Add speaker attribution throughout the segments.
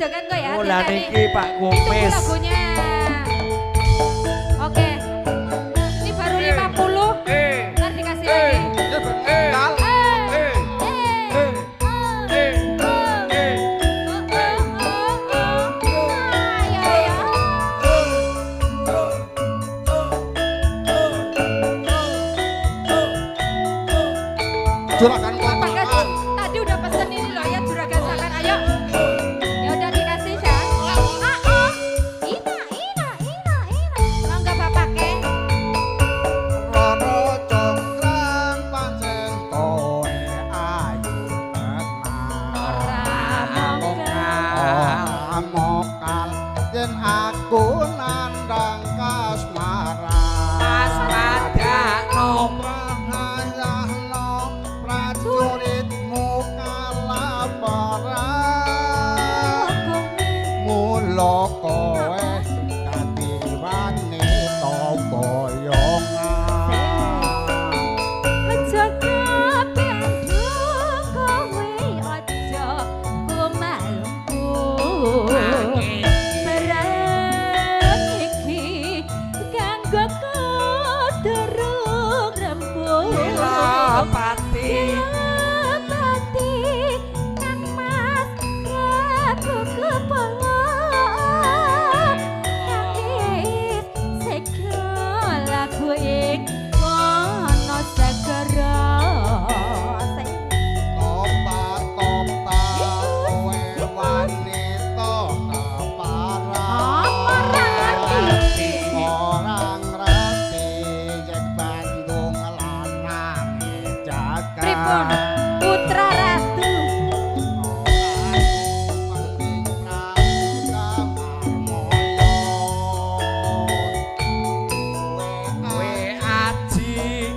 Speaker 1: grojogan kok ya.
Speaker 2: Mulai niki Pak
Speaker 1: Itu
Speaker 2: Kumis.
Speaker 1: lagunya. Oke. Ini baru 50. Ntar dikasih lagi.
Speaker 3: Juragan
Speaker 1: Apakah tadi udah pesen ini loh ya juragan sakan ayo. Ya udah dikasih ya. Ina. Mangga bapak ke.
Speaker 3: Rono congkrang pancen kowe ayu tenang. Ora mokal yen aku nandang kasmaran. Prajuritmu kalaparan. Mula kowe dadi wanita boyongan.
Speaker 1: Aja kabeh kowe aja kumalku. Perang iki kanggo durung rembug.
Speaker 2: Pati.
Speaker 1: Pati kang mas Prabu kepala. Nangis segera lagu ing kono segera.
Speaker 3: Topat kowe wanita kaparan. Orang ngerti jek Bandung lanange
Speaker 1: Pripun
Speaker 3: jagat.
Speaker 1: putra ratu
Speaker 2: We aji.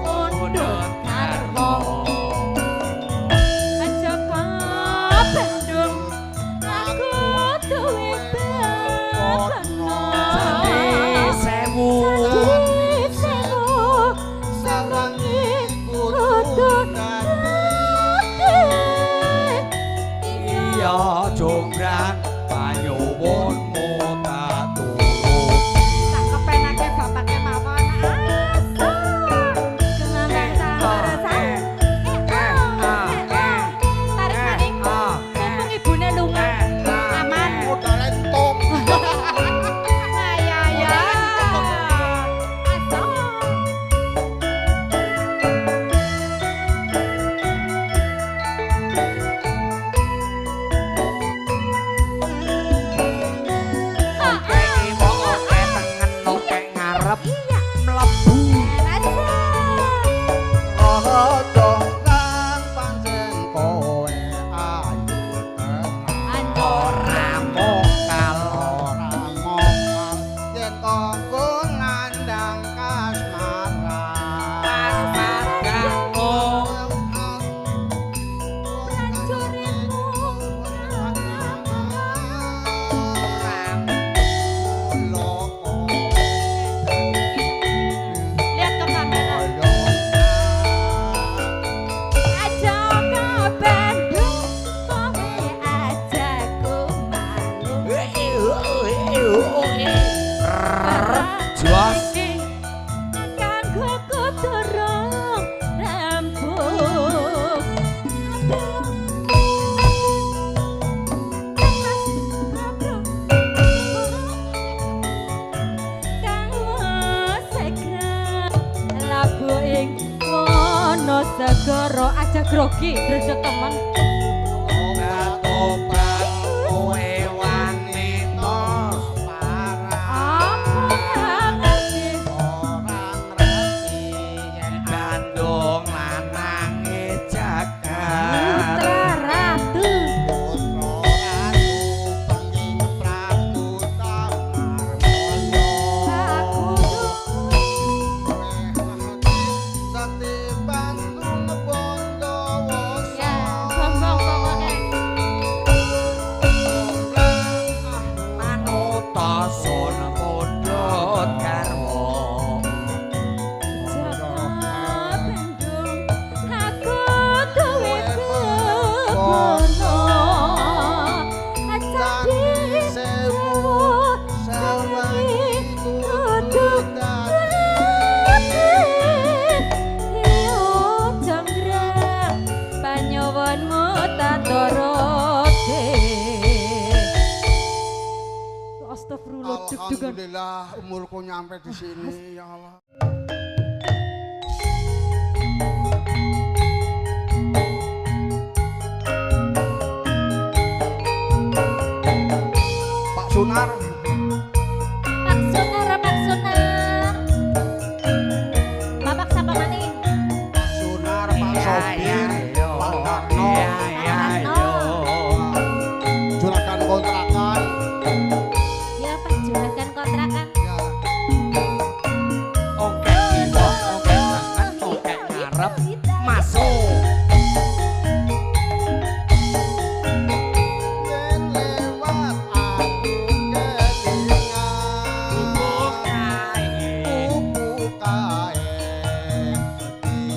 Speaker 1: pondok karmo. Aja kabendung aku duwe bapakno.
Speaker 2: Jane sewu. Iya jonggrang panyuwunmu tak turut.
Speaker 1: Tak kepenake bapake mawon. Kengambang saresan. Tarik maning. Mumpung ibune lunga. Aman. Ya ya. Asal.
Speaker 2: Oke imo oke tengen oke ngarep
Speaker 1: Iya.
Speaker 2: mlebu.
Speaker 1: Rasa.
Speaker 3: Rono congkrang pancen kowe ayu tenang.
Speaker 2: Ora mokal.
Speaker 3: Ora mokal yen kanggo nandang kasmaran.
Speaker 2: Padamu.
Speaker 1: Lihat ke kamera. Aja kabendung kowe aja kumalu.
Speaker 2: Jos.
Speaker 1: Kanggo kuturung rambut. Lagu ing kono segara aja grogi dredeg temen.
Speaker 3: Obat kowe wanita parah.
Speaker 1: Apa ngerti?
Speaker 3: Orang ngerti yen
Speaker 2: Bandung lanange jagat.
Speaker 1: Putra ratu.
Speaker 3: putra ratu pengging Prabu Tamarmaya.
Speaker 1: Aku
Speaker 3: Sati Bandung Bondowoso.
Speaker 1: ya, bambang
Speaker 3: Alhamdulillah umurku nyampe di sini ya Allah. Pak Sunar.
Speaker 1: Pak Sunar, Pak Sunar. Bapak siapa maning?
Speaker 3: Pak Sunar, Pak Sopir, Pak Karno. Juragan kontrakan.
Speaker 1: Ya Pak juragan kontrakan.
Speaker 3: Ya.
Speaker 2: Oke kiwa, oke tangan, oke ngarep, masuk.
Speaker 3: Yen lewat aku kelingan.
Speaker 2: Bubuk kae.
Speaker 3: Kuku kae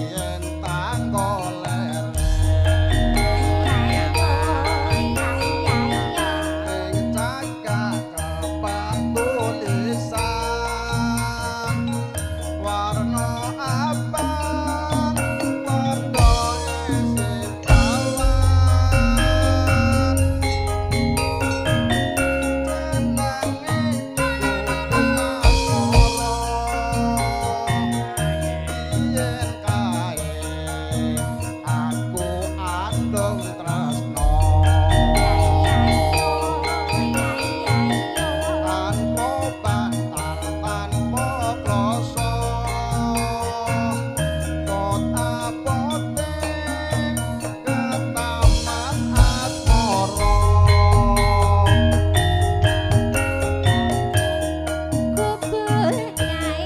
Speaker 3: yen tanggo ler. Ing cagak kepak tulisan warna abang warna esih kawan jenenge yen kae aku andung tresno tanpa bantal tanpa kloso kot apote ketaman asmara
Speaker 1: Kubur nyai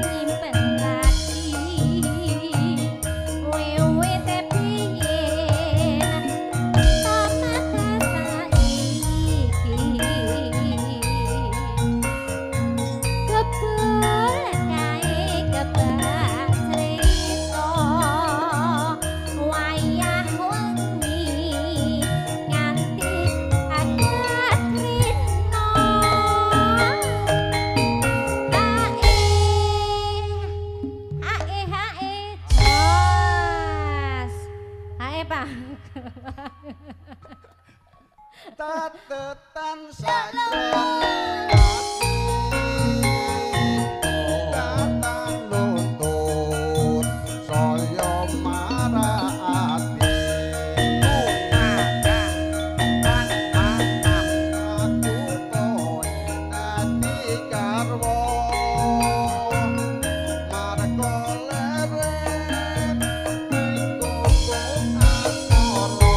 Speaker 1: nyimpen lagi wewe tepien tamat saiki kubur nyai kebak cerita wayah wengi nganti agak rino hae jos hae Pak
Speaker 3: tatetan saja datang luntut saya marah ati aku kowe ati garwa marga leren ing kuku asmara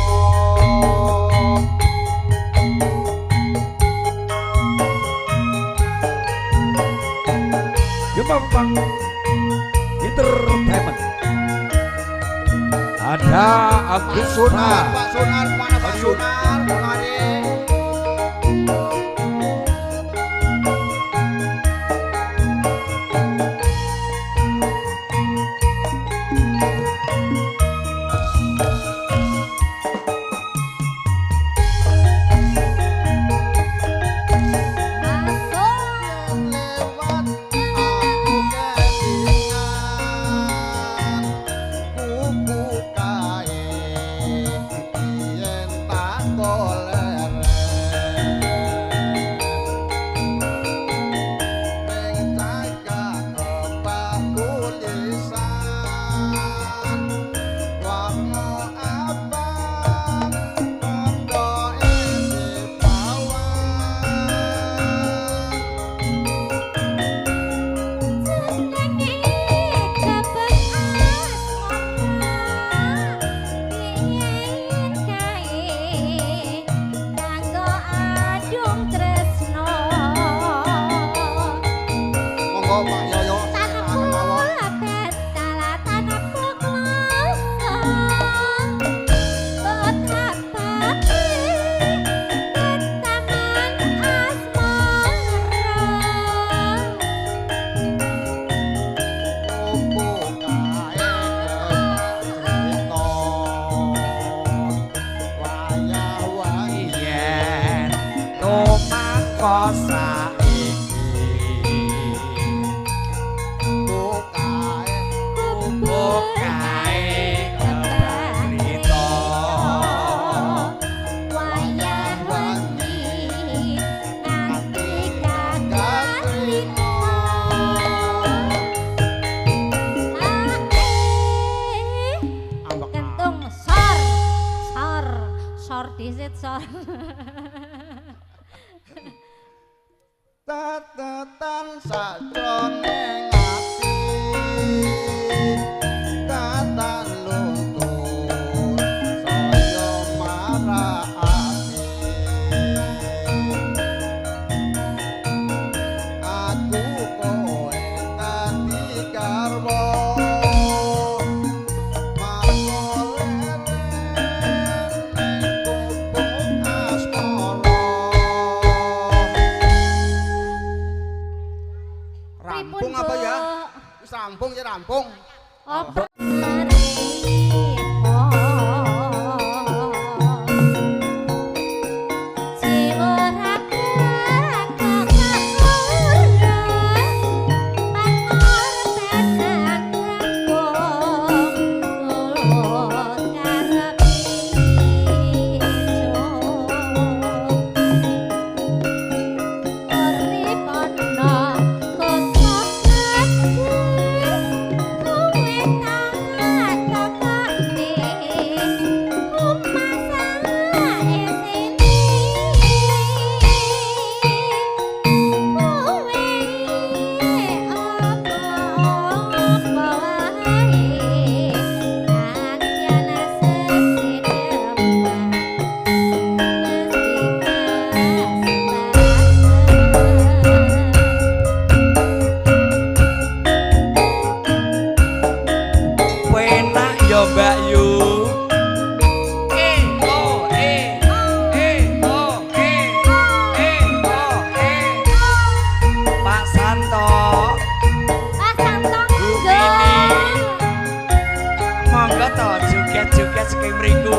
Speaker 2: Gembang Entertainment. Ada Agus Sunar.
Speaker 3: Pak Sunar, mana Pak Sunar? Mari. Lewat aku kelingan kuku kae yen tak
Speaker 1: Sultan.
Speaker 3: Tetetan sajroning ati katan luntur saya marake aku kowe dadi garwa rampung apa ya? Wis rampung ya rampung.
Speaker 1: Apa?
Speaker 2: Mbak Yu Pak Santo monggo to joget-joget saking mriku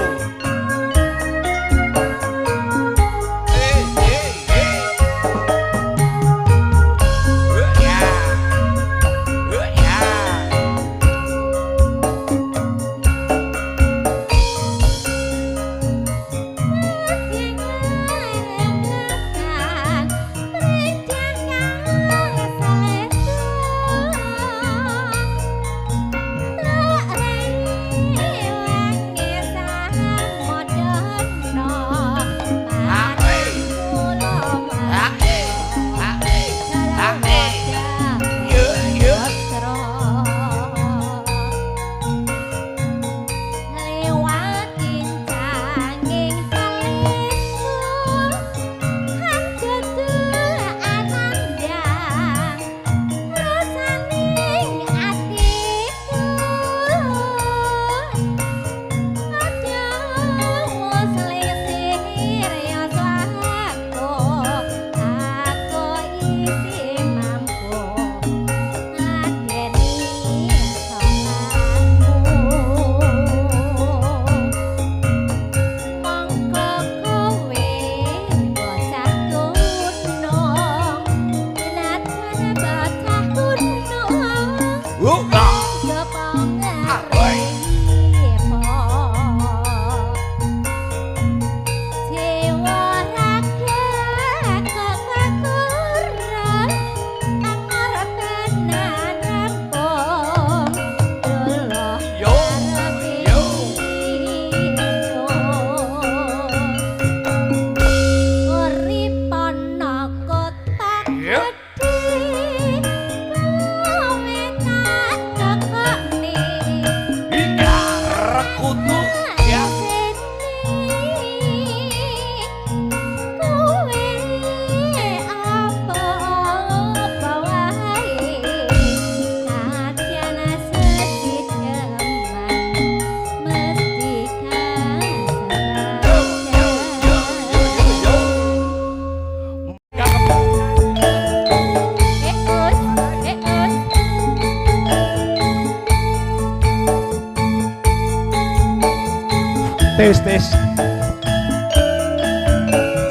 Speaker 2: tes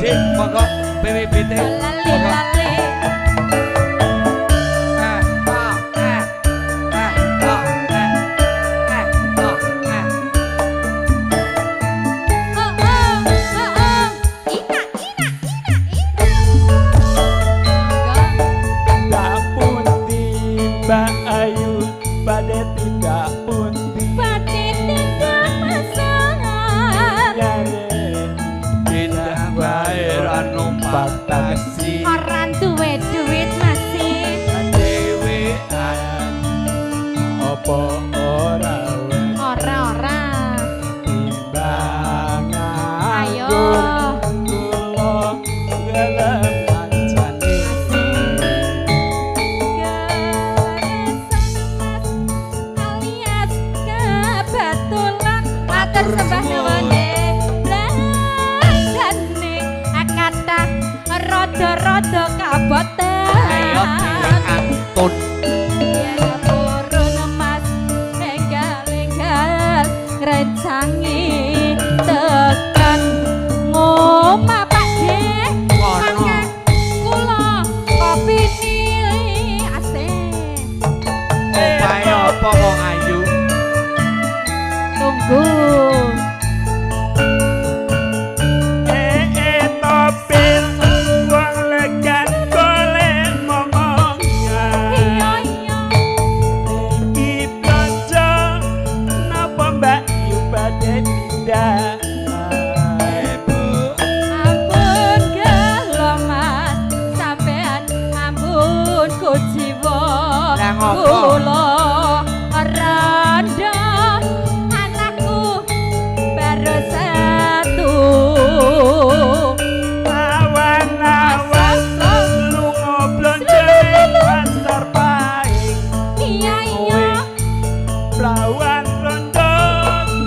Speaker 2: Cik, monggo PWBT monggo
Speaker 4: Mbak Ayu pada tidak pundi
Speaker 1: pada tidak masalah
Speaker 4: Yare tidak apa ora wes
Speaker 1: Ora
Speaker 4: timbangan
Speaker 1: Ayo.
Speaker 4: kula gelem kancane
Speaker 1: alias kebetulan matur sembah nuwune blandane akata rada-rada kaboten
Speaker 2: Ayo diantun.
Speaker 1: yen purun mas enggal-enggal ngrencangi tekan ngomah Pak Dik
Speaker 2: Kono.
Speaker 1: Mangke kula kopi nili asih
Speaker 2: Opae apa wong ayu?
Speaker 1: tunggu
Speaker 4: topin wong legan golek momongan
Speaker 1: iya iya
Speaker 4: iki blonjo napa mbak yu badhe pindah
Speaker 1: ampun gelo mas sampean ampun kujiwa
Speaker 2: Lah ngopo?
Speaker 1: kula randa anakku baru satu
Speaker 4: awan-awan lunga blonjo ning pasar paing
Speaker 1: iya iya
Speaker 4: Prawan rondo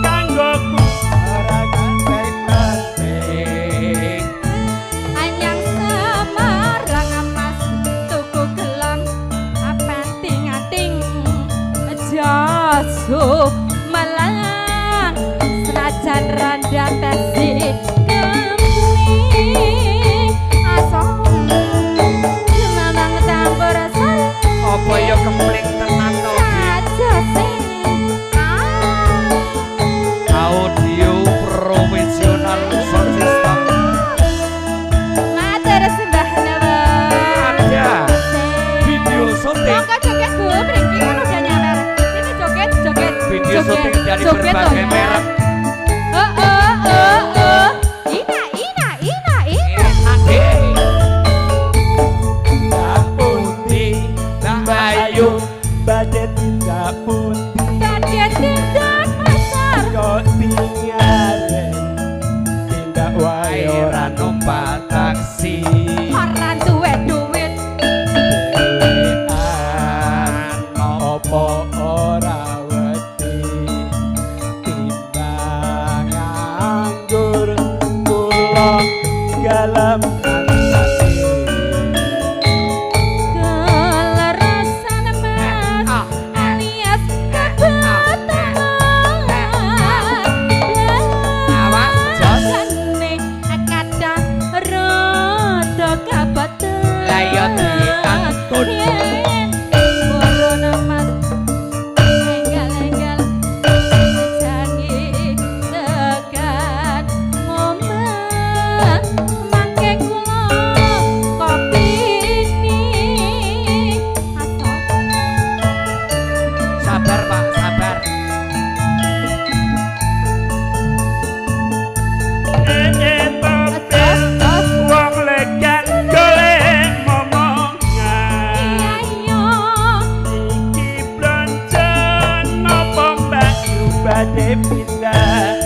Speaker 4: kanggoku ora gantek-gantek
Speaker 1: anyang Semarang mas tuku gelang apenting-ating jasu melang senajan randa tesi kemling asal senang campur sari
Speaker 2: Apa ya kempling tenan to?
Speaker 1: saja sing
Speaker 2: Audio profesional sound system.
Speaker 1: matur sembah nuwun
Speaker 2: Ada video syuting.
Speaker 1: Monggo joget Bu, mriki kan udah nyamper. Ini joget.
Speaker 2: Video
Speaker 1: joget,
Speaker 2: syuting dari
Speaker 1: joget
Speaker 2: berbagai
Speaker 1: loh, ya.
Speaker 2: merek.
Speaker 1: Ina.
Speaker 2: Ade. Tak putih, tak ayu.
Speaker 4: badhe tidak putih
Speaker 1: Badhe tindak pasar.
Speaker 4: kok tingale tindak wae
Speaker 2: Ora
Speaker 4: ora
Speaker 2: numpak taksi.
Speaker 1: Ora duwe duit.
Speaker 4: opo ora wedi timbang anggur kula galem kancane
Speaker 1: Kelerasan mas alias kebetulan.
Speaker 2: Awas, Jos.
Speaker 1: Blandane kadang rada kaboten.
Speaker 2: Lah iya diantun.
Speaker 1: Yen corona mas enggal-enggal janji tekan ngomah mangke kula kopi ni asal
Speaker 2: Sabar Pak, sabar.
Speaker 4: wong legan golek momongan
Speaker 1: iya
Speaker 4: iki blonjo napa mbak yu badhe pindahan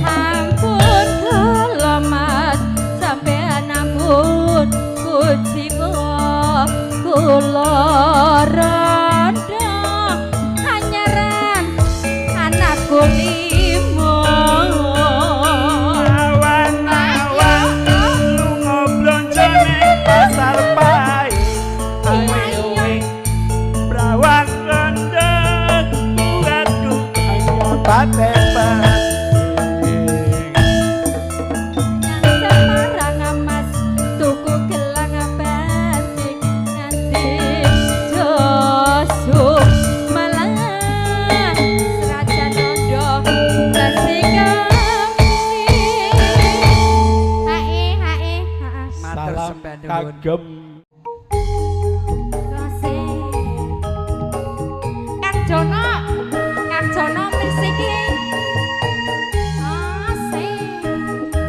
Speaker 1: ampun kula mas sampean ampun kuciwa kula rada anyaran anakku limo
Speaker 4: awan-awan lunga blonjo ning pasar paing
Speaker 1: iya
Speaker 4: prawan rondo kuatku hanya badhe
Speaker 1: Yang Semarang mas tuku gelang batik nganti josu malah serajan rondo kasih kami hae
Speaker 2: Matur
Speaker 4: salam
Speaker 2: sembah nuwun.
Speaker 4: kagem
Speaker 1: kasih Kang Jono mrisiki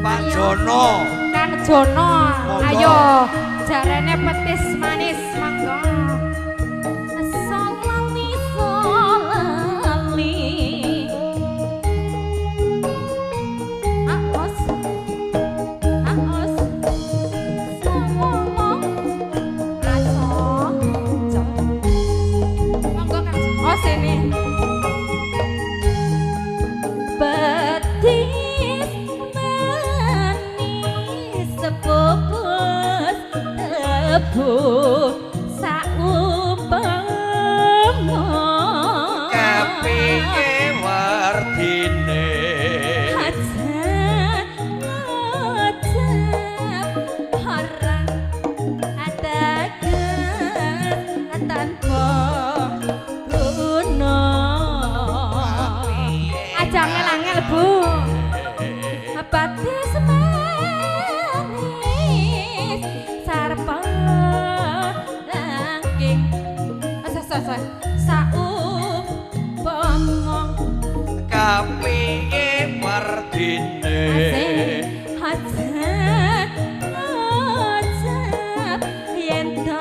Speaker 2: Pak Jono.
Speaker 1: Kang Jono
Speaker 2: Monggo.
Speaker 1: ayo jarene petis manis mangga Assalamualaikum Saupama
Speaker 2: kapiye wardine
Speaker 1: hajat yen to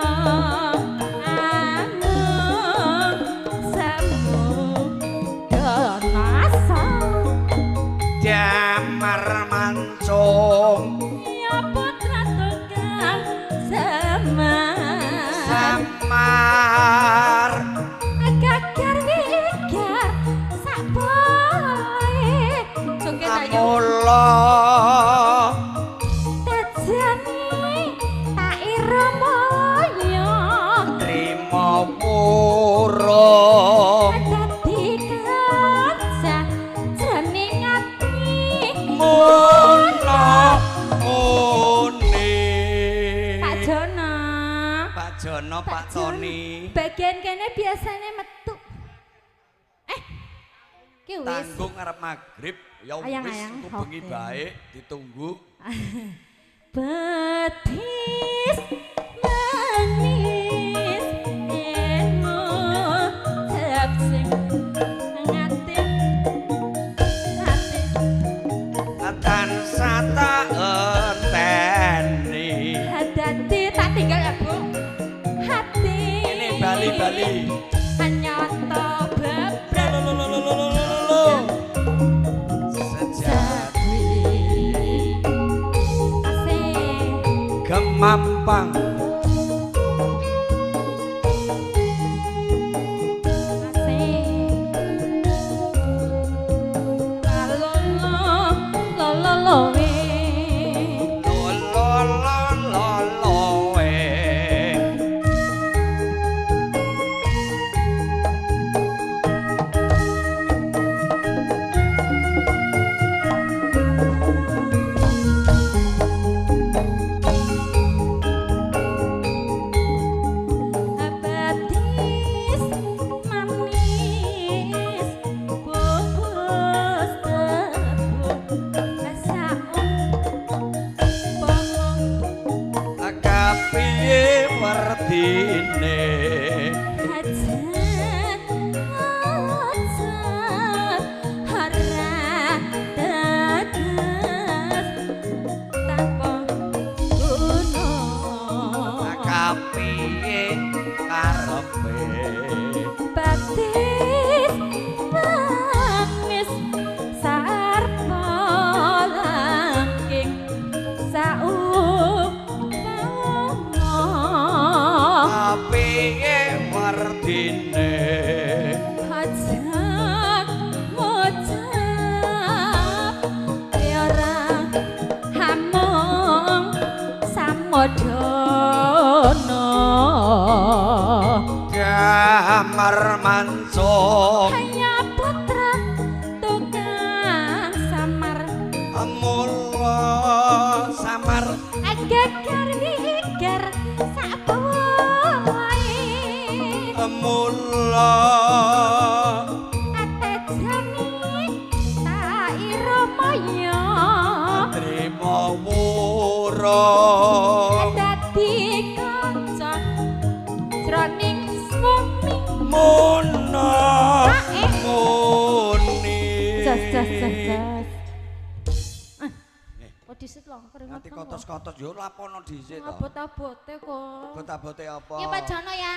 Speaker 1: amung samu donasa
Speaker 2: jamar mancung
Speaker 1: ya putra tukang samar gagar wigar sapoe joget ayo
Speaker 2: mula
Speaker 1: tajani tak irama
Speaker 2: trimo pura
Speaker 1: dadi kaca jroning ati
Speaker 2: mula muni
Speaker 1: Pak Jono
Speaker 2: Pak Jono Pak Tony
Speaker 1: bagian kene biasanya metu ki wis
Speaker 2: tanggung arep magrib ya wis
Speaker 1: Ayang-ayang,
Speaker 2: engko bengi
Speaker 1: oke.
Speaker 2: bae ditunggu
Speaker 1: betis manis eno taksing ngati
Speaker 2: tansah tak enteni
Speaker 1: hati tak tinggal ya Bu hati
Speaker 2: ini Bali
Speaker 1: nyoto bebrek
Speaker 2: sejati
Speaker 1: asik
Speaker 2: gemampang lololololoe
Speaker 1: Abatis manis bubus tepung rasa umpama
Speaker 2: kapiye wardine
Speaker 1: hajat hara dadas tanpa guna
Speaker 2: kapiye karepe
Speaker 1: batis manis sarpa langking saumpama
Speaker 2: kapiye wardine
Speaker 1: hajat ngucap ora hamung samodana
Speaker 2: jamar mancung
Speaker 1: hanya putra tukang samar
Speaker 2: mula samar
Speaker 1: geger wiger sapoe
Speaker 2: mula
Speaker 1: ate jani tak irama
Speaker 2: trimo wura
Speaker 1: dadi kanca jroning sumi
Speaker 2: muna
Speaker 1: Ae.
Speaker 2: muni
Speaker 1: jas kok disit lho keringat
Speaker 2: nanti kotos-kotos yo lapono dhisik to
Speaker 1: abot-abote kok
Speaker 2: abot-abote apa
Speaker 1: ya Pak Jono ya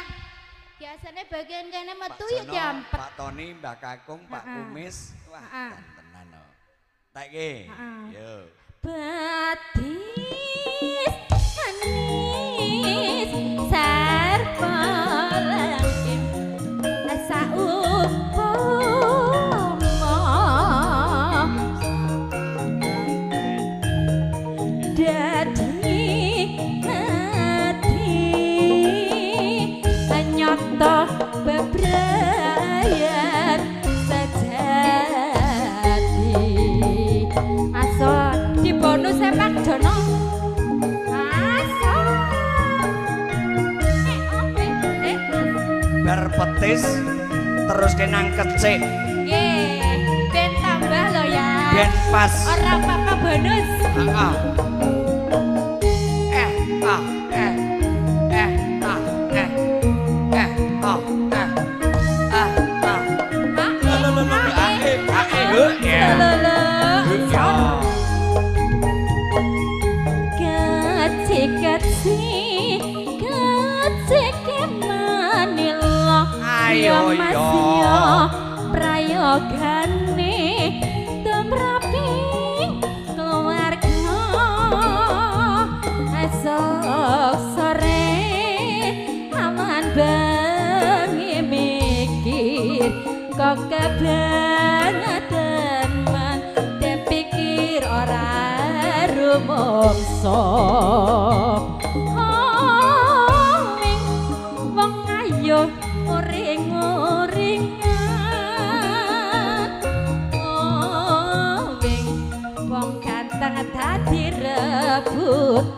Speaker 1: biasanya bagian kene
Speaker 2: Pak
Speaker 1: metu ya
Speaker 2: Jono,
Speaker 1: jam
Speaker 2: Pak Tony, Mbak Kakung, Pak
Speaker 1: Ha-ha.
Speaker 2: Kumis wah
Speaker 1: Ha-ha.
Speaker 2: tenan no tak iki
Speaker 1: Ha-ha.
Speaker 2: yo
Speaker 1: batis manis sarpa langkim asa upama dadi hati nyata bebrayat sejati aso di bonus Pak Jono aso oke
Speaker 2: berpetis terus kenang kecik
Speaker 1: nggih ben tambah lo ya
Speaker 2: ben pas
Speaker 1: ora apa-apa bonus
Speaker 2: ah ah ayo
Speaker 1: Mas
Speaker 2: yo
Speaker 1: yo prayogane tumrapi keluarga esok sore aman bengi mikir kok kebangetan man dipikir ora rumangsa wong ayo uring-uringan wing wong ganteng dadi rebutan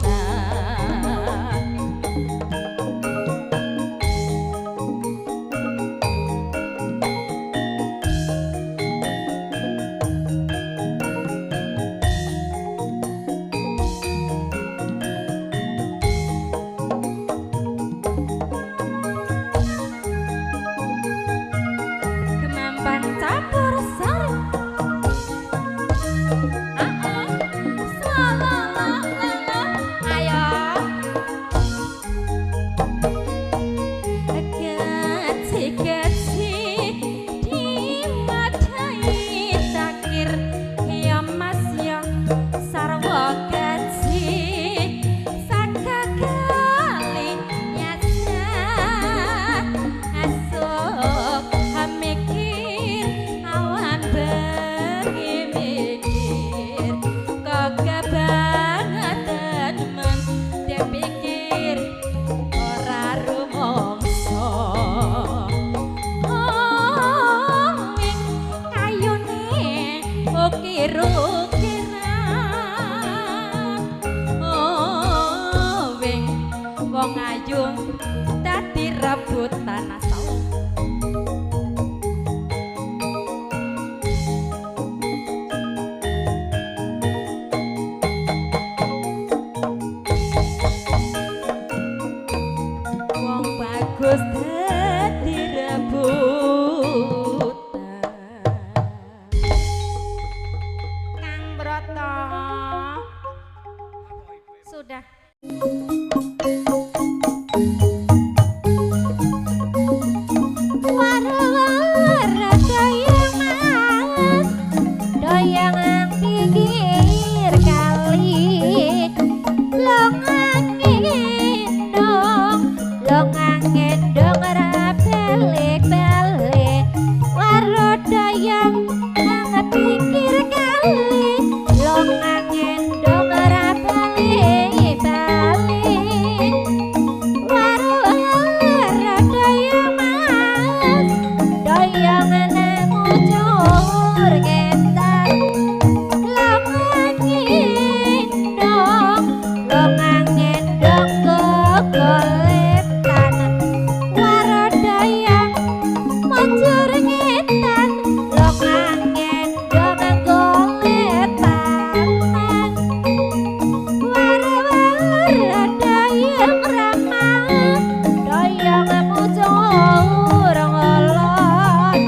Speaker 1: kemampan campur sari ayo keci-keci dimadai takir ya mas ya sarwa keci sakakali nyasa esok mikir awan bengi mikir kok kebangetan men dipikir ora rumangsa wing kayune ukir-ukiran wing wong ayu dadi rebutan asal wong bagus dadi rebutan Kang Broto sudah war-war doyang mas doyang pinggir kali longang gendong ra balik-balik waro doyang nang pinggir kali longang gendong ra balik-balik waro doyang mas doyang nang ujur ketan longang gendong kegoletan waro doyang muncur ngetan longang gendong goletan waro doyang ramah doyang muncur ngolon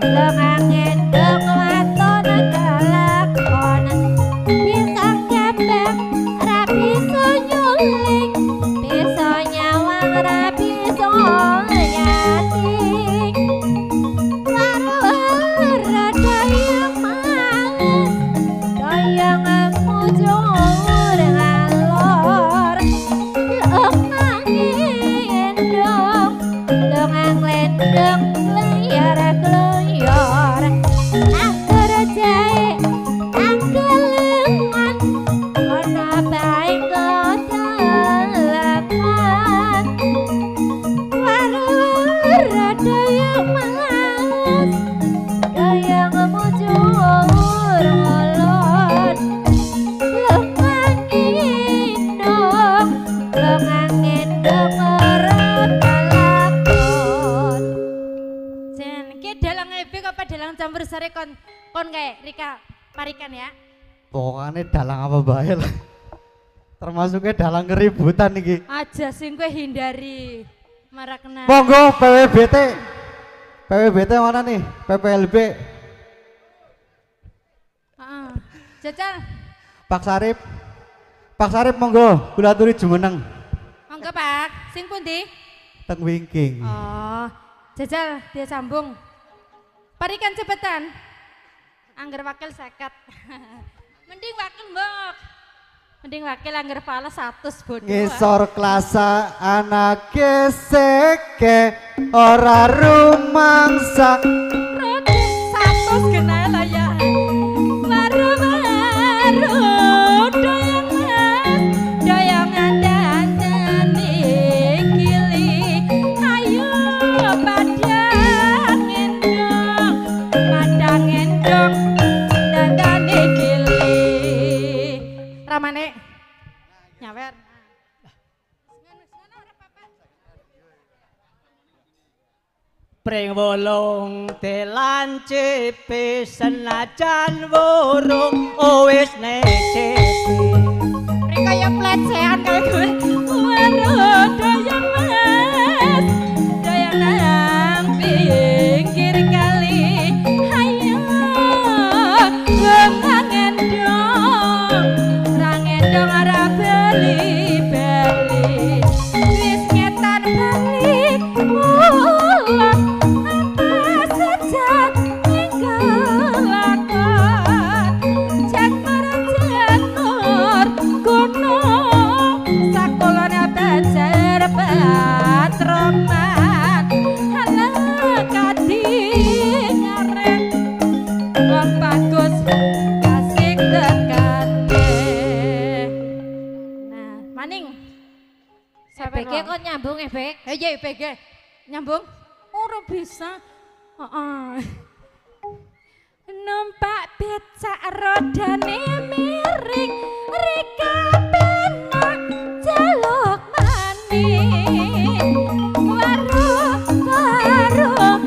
Speaker 1: longang gendong waton kelakon bisa kembang rapi nyuling bisa nyawang rapi nyating waro doyang males doyang mujur ngalor longang gendong longang lendong gloyor angker jae angkelengan ana bae godalakan waro doyang males doyang mujur ngolon longang gendong ora kalakon jen ki dalang ebek apa dalang campur sari kon kae Rika Parikan ya
Speaker 3: Pokoknya dalang apa bae lah. Termasuknya dalang keributan iki.
Speaker 1: aja sing kowe hindari marakna
Speaker 3: Monggo PWBT. PWBT mana nih? PPLB.
Speaker 1: Jajal
Speaker 3: Pak Sarip. Pak Sarip monggo kula aturi jumeneng.
Speaker 1: monggo Monggo Pak, sing pundi?
Speaker 3: Teng wingking.
Speaker 1: Oh, jajal dia sambung. Parikan cepetan. Angger wakil 50. Mending wakil mbok. Mending wakil angger pala 100 bodoh.
Speaker 3: Ngisor klasa anake seke ora rumangsa.
Speaker 1: Rode 100 genae lah ya. Baru-baru doyang mas, doyangan dandani gili. Ayo padang endong dandani gili. Ramane nyawer.
Speaker 2: Pring wolong telancepe senajan wurung wis necepe.
Speaker 1: Kaya pelecehan kaya gue. Waduh doyang mas, doyang nang pinggir kali. Ayo rangendong ora beli-beli. Wis ngetan balik ulang apa saja tinggal lakon. Janur gunung sakolone bajar patroman. Halah kadingaren wong bagus kasih dekate. Nah, maning. EPG kok nyambung EPG? Iya EPG. Nyambung? Ora bisa. Heeh. Numpak becak rodane miring, rika penak jaluk maning. Warung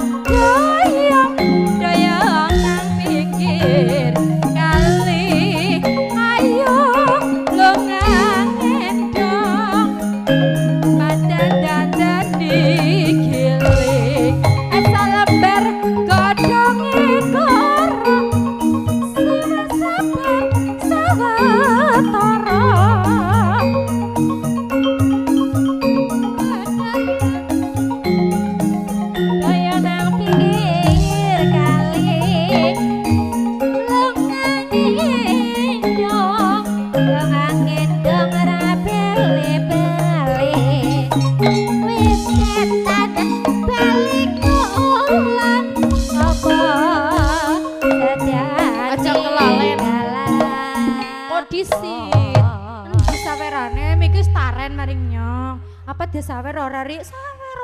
Speaker 1: doyong nang pinggir kali. Ayo lungang endong badan dandan digiling. Asal lembar godhonge korong sabar sawetara. Daya nang pinggir kali lungang endong ora beli-beli. Wis ketan balik ulang apa dadan aja kelalen kondisi sawerane miki staren maring nyong apa desawer ora ri sawer